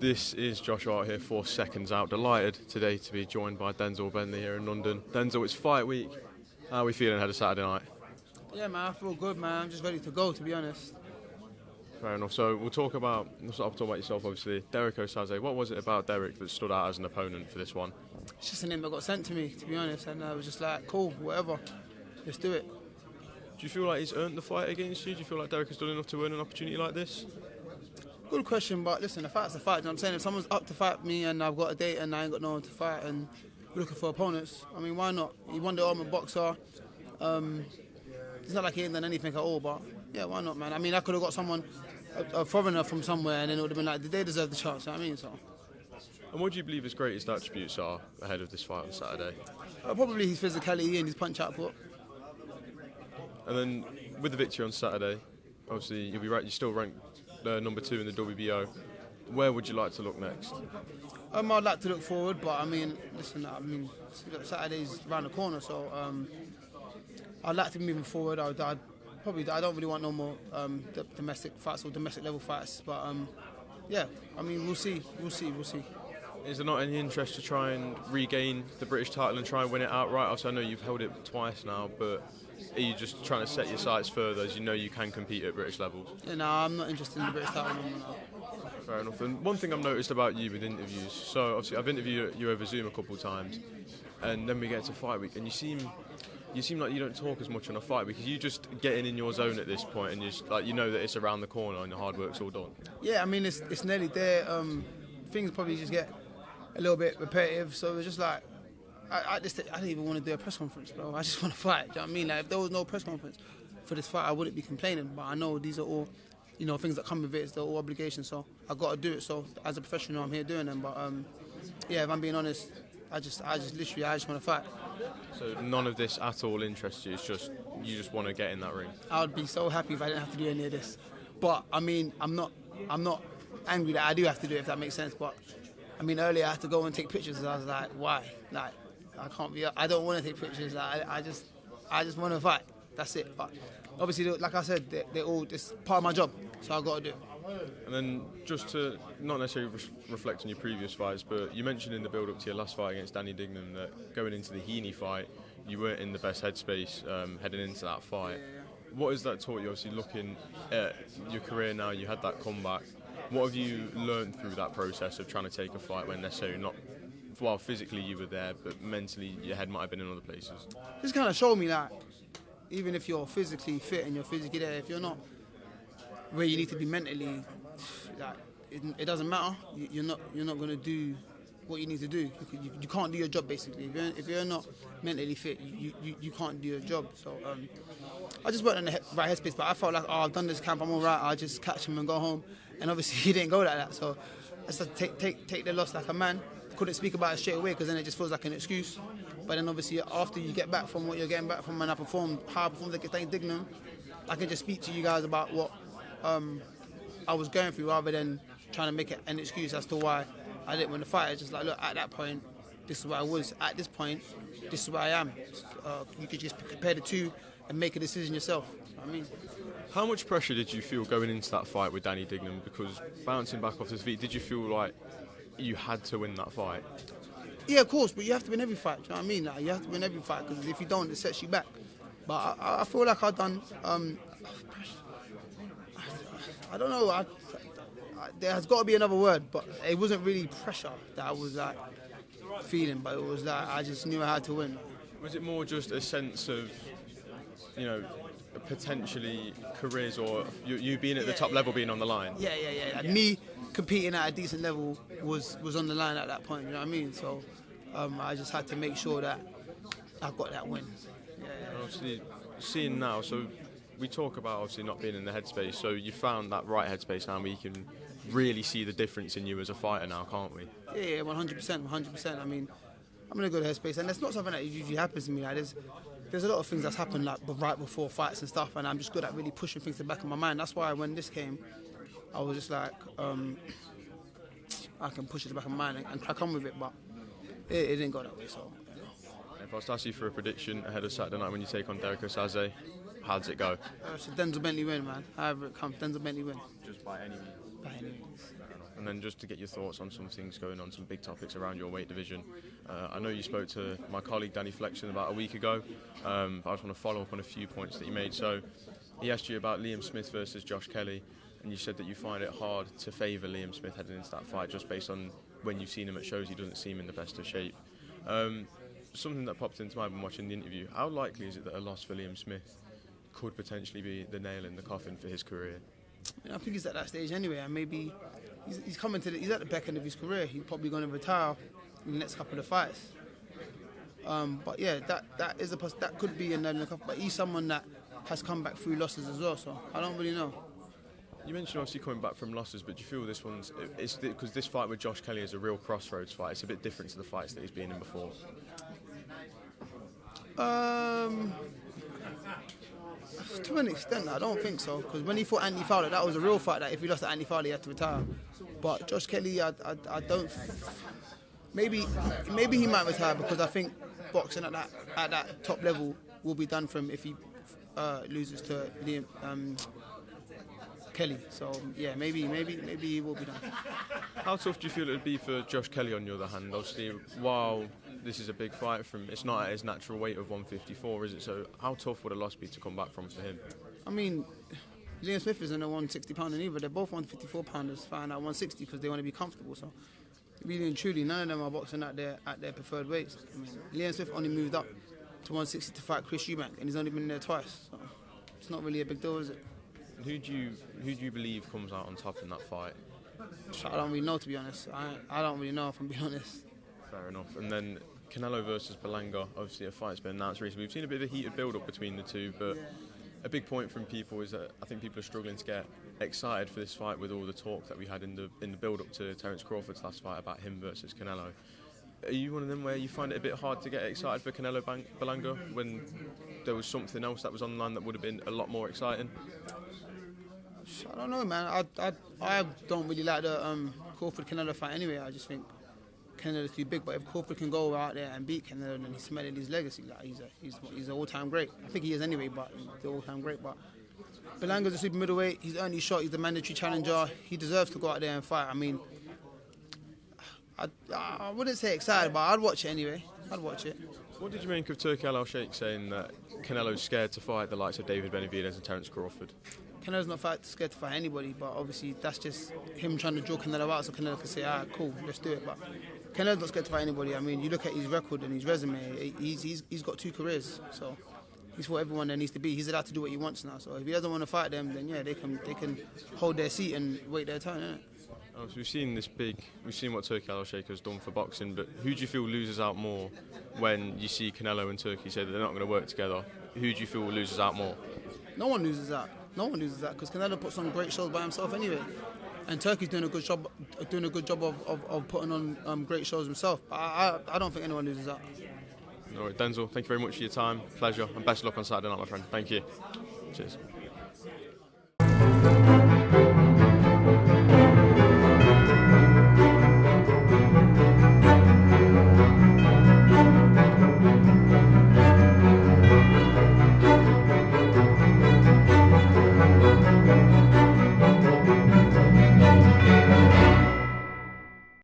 This is Josh Hart here for Seconds Out. Delighted today to be joined by Denzel Bentley here in London. Denzel, it's fight week. How are we feeling ahead of Saturday night? Yeah, man, I feel good, man. I'm just ready to go, to be honest. Fair enough. So we'll talk about yourself, obviously. Derrick Osaze. What was it about Derrick that stood out as an opponent for this one? It's just a name that got sent to me, to be honest, and I was just like, cool, whatever, let's do it. Do you feel like he's earned the fight against you? Do you feel like Derrick has done enough to earn an opportunity like this? Good question, but listen, the fight's a fight. You know what I'm saying? If someone's up to fight me and I've got a date and I ain't got no one to fight and we're looking for opponents, I mean, why not? He won the Ultimate Boxer. It's not like he ain't done anything at all, but yeah, why not, man? I mean, I could have got someone, a foreigner from somewhere, and then it would have been like, did they deserve the chance? You know what I mean? So. And what do you believe his greatest attributes are ahead of this fight on Saturday? Probably his physicality and his punch output. And then with the victory on Saturday, obviously you'll be right. You're still ranked number 2 in the WBO. Where would you like to look next? I'd like to look forward, but I mean, listen, Saturday's around the corner, so I'd like to be moving forward. I don't really want no more domestic fights or domestic level fights, but yeah, I mean, we'll see. Is there not any interest to try and regain the British title and try and win it outright? Also, I know you've held it twice now, but are you just trying to set your sights further as you know you can compete at British levels? Yeah, no, I'm not interested in the British title anymore. Fair enough. And one thing I've noticed about you with interviews, so obviously I've interviewed you over Zoom a couple of times, and then we get to fight week, and you seem like you don't talk as much on a fight because you just getting in your zone at this point, and you know that it's around the corner and the hard work's all done. Yeah, I mean it's nearly there. Things probably just get a little bit repetitive, so it's just like I don't even want to do a press conference, bro. I just want to fight. Do you know what I mean? Like if there was no press conference for this fight, I wouldn't be complaining. But I know these are all, things that come with it. They're all obligations, so I got to do it. So as a professional, I'm here doing them. But yeah, if I'm being honest, I just want to fight. So none of this at all interests you. It's just you just want to get in that ring. I would be so happy if I didn't have to do any of this. But I mean, I'm not angry that I do have to do it, if that makes sense. But I mean, earlier I had to go and take pictures, and I was like, why? Like, I don't want to take pictures. Like, I just want to fight. That's it. But obviously, like I said, they're all it's part of my job, so I got to do it. And then just to not necessarily reflect on your previous fights, but you mentioned in the build-up to your last fight against Danny Dignam that going into the Heaney fight, you weren't in the best headspace heading into that fight. What has that taught you? Obviously, looking at your career now, you had that comeback. What have you learned through that process of trying to take a fight when necessarily not, well, physically you were there, but mentally your head might have been in other places? This kind of showed me that even if you're physically fit and you're physically there, if you're not where you need to be mentally, like, it doesn't matter. You're not going to do what you need to do. You can't do your job, basically. If you're not mentally fit, you can't do your job. So I just weren't in the right headspace, but I felt like, I've done this camp, I'm all right, I'll just catch him and go home. And obviously he didn't go like that, so I just take the loss like a man. Couldn't speak about it straight away because then it just feels like an excuse. But then obviously after you get back from what you're getting back from, and I performed how I performed against Danny Dignam, I can just speak to you guys about what I was going through rather than trying to make it an excuse as to why I didn't win the fight. It's just like, look, at that point, this is where I was. At this point, this is where I am. You could just compare the two and make a decision yourself. You know what I mean? How much pressure did you feel going into that fight with Danny Dignam? Because bouncing back off his feet, did you feel like you had to win that fight? Yeah, of course, but you have to win every fight. Do you know what I mean? Like, you have to win every fight because if you don't, it sets you back. But I feel like I've done. I don't know. There has got to be another word, but it wasn't really pressure that I was like feeling, but it was that I just knew I had to win. Was it more just a sense of, potentially careers or you being at the top level being on the line? Yeah. Like me competing at a decent level was on the line at that point, you know what I mean? So I just had to make sure that I got that win. Yeah. Obviously, seeing now, so we talk about obviously not being in the headspace, so you found that right headspace now where you can really see the difference in you as a fighter now, can't we? Yeah, 100%. I mean, I'm in a good headspace, and it's not something that usually happens to me. Like, there's a lot of things that's happened like right before fights and stuff, and I'm just good at really pushing things to the back of my mind. That's why when this came, I was just like, I can push it to the back of my mind and crack on with it, but it didn't go that way. So. If I was to ask you for a prediction ahead of Saturday night when you take on Derrick Osaze, how does it go? It's a Denzel Bentley win, man. However it comes, Denzel Bentley win. Just by any means? By any means. And then just to get your thoughts on some things going on, some big topics around your weight division. I know you spoke to my colleague Danny Flexion about a week ago, but I just want to follow up on a few points that you made. So he asked you about Liam Smith versus Josh Kelly, and you said that you find it hard to favour Liam Smith heading into that fight just based on when you've seen him at shows. He doesn't seem in the best of shape. Something that popped into my mind when watching the interview, how likely is it that a loss for Liam Smith could potentially be the nail in the coffin for his career? I think he's at that stage anyway, and maybe he's coming to he's at the back end of his career. He's probably going to retire in the next couple of fights. But yeah, that could be a nail in the coffin. But he's someone that has come back through losses as well, so I don't really know. You mentioned obviously coming back from losses, but do you feel this one's because this fight with Josh Kelly is a real crossroads fight? It's a bit different to the fights that he's been in before. To an extent, I don't think so. Because when he fought Andy Fowler, that was a real fight. That if he lost to Andy Fowler, he had to retire. But Josh Kelly, I don't. Maybe he might retire because I think boxing at that top level will be done for him if he loses to Liam Kelly. So yeah, maybe he will be done. How tough do you feel it would be for Josh Kelly on the other hand? Obviously, while this is a big fight for him, it's not at his natural weight of 154, is it? So how tough would a loss be to come back from for him? I mean, Liam Smith isn't a 160 pounder either. They're both 154 pounders fighting at 160 because they want to be comfortable. So really and truly, none of them are boxing at their preferred weights. I mean, Liam Smith only moved up to 160 to fight Chris Eubank, and he's only been there twice. So it's not really a big deal, is it? And who do you believe comes out on top in that fight? I don't really know, to be honest. I don't really know, if I'm being honest. Fair enough. And then Canelo versus Berlanga, obviously a fight's been announced recently. We've seen a bit of a heated build-up between the two, but a big point from people is that I think people are struggling to get excited for this fight with all the talk that we had in the build-up to Terence Crawford's last fight about him versus Canelo. Are you one of them where you find it a bit hard to get excited for Canelo Berlanga when there was something else that was online that would have been a lot more exciting? I don't know, man. I don't really like the Crawford-Canelo fight anyway. I just think Canelo's too big. But if Crawford can go out there and beat Canelo, then he's cemented his legacy. Like he's an all-time great. I think he is anyway, but he's the all-time great. But Berlanga's a super middleweight. He's earned his shot. He's the mandatory challenger. He deserves to go out there and fight. I mean, I wouldn't say excited, but I'd watch it anyway. I'd watch it. What did you make of Turki Alalshikh saying that Canelo's scared to fight the likes of David Benavidez and Terence Crawford? Canelo's not scared to fight anybody, but obviously that's just him trying to draw Canelo out so Canelo can say, alright, cool, let's do it. But Canelo's not scared to fight anybody. I mean, you look at his record and his resume, he's got 2 careers, so he's fought everyone there needs to be. He's allowed to do what he wants now, so if he doesn't want to fight them, then yeah, they can hold their seat and wait their turn, innit? Oh, so we've seen what Turki Alalshikh has done for boxing, but who do you feel loses out more when you see Canelo and Turki say that they're not going to work together? Who do you feel loses out more? No one loses out. No one loses that because Canelo puts on great shows by himself anyway, and Turki's doing a good job of putting on great shows himself. I don't think anyone loses out. All right, Denzel, thank you very much for your time. Pleasure, and best of luck on Saturday night, my friend. Thank you. Cheers.